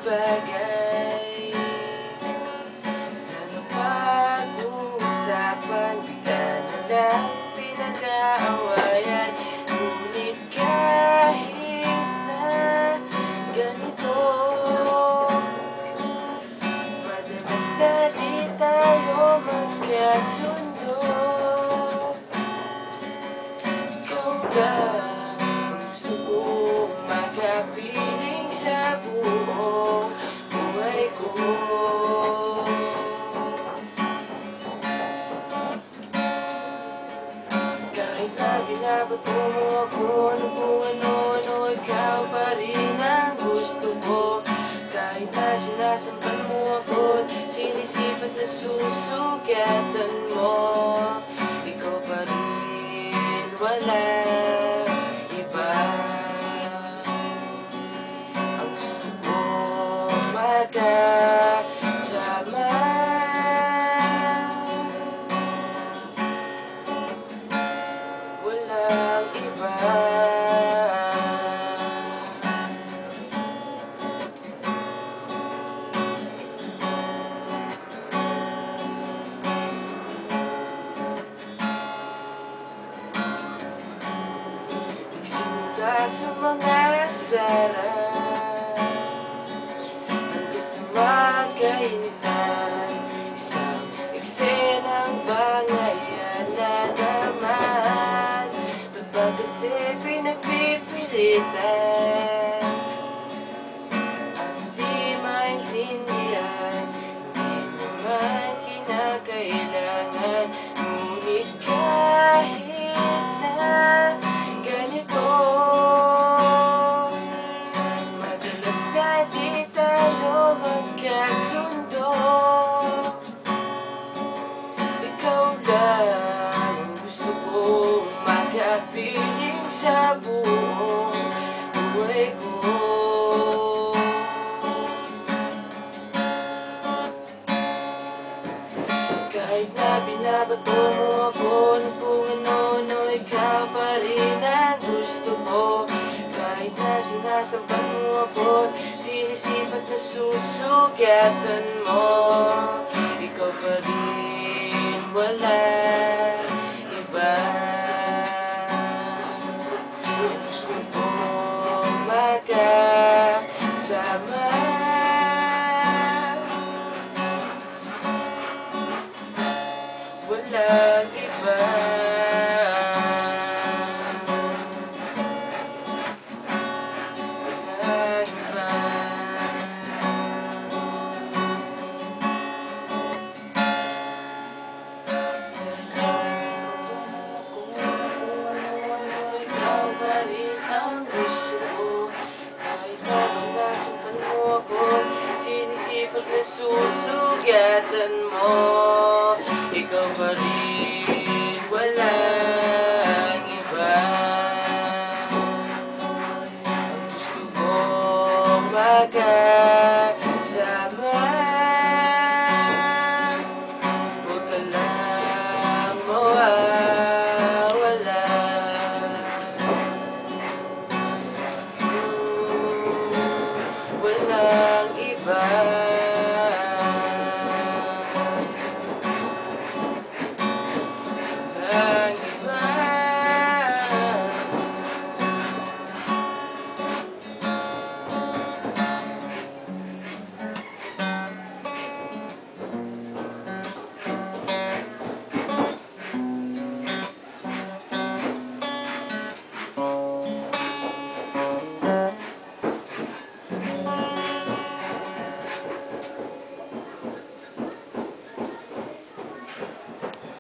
bagay na napag-uusapan, bigla na lang pinag-aawayan. Ngunit kahit na ganito, madalas na di tayo magkasundo. Ikaw lang ang gusto kong makapiling sa buong buhay ko. Kahit na binabato mo ako ng kung ano-ano, ikaw pa rin ang gusto ko. Kahit na sinasampan mo ako, sinisipat na susugatan mo, ikaw pa rin, walang iba. Ang gusto ko magkasama, walang iba. Nagsimula sa mga sarap hanggang sa magkainitan, isang eksenang bangayan na naman. Ba't ba kasi pinagpipilitan at di maintindihan? Hindi naman kinakailangan. Ngunit kahit na ganito, madalas na di tayo magkasundo. Ikaw lang ang gusto kong makapiling sa buong buhay ko. Kahit na binabato mo ako ng kung ano-ano, ikaw pa rin ang gusto ko. Kahit na sinasampan mo ako, sinisipat na susugatan mo, ikaw pa rin, walang iba. Gusto ko magkasama, walang iba. Walang iba. Ikaw pa rin ang gusto ko. Kahit na sinasampan mo ako, sinisipat na susugatan mo, ikaw pa rin, walang iba. Ang gusto ko magkasama,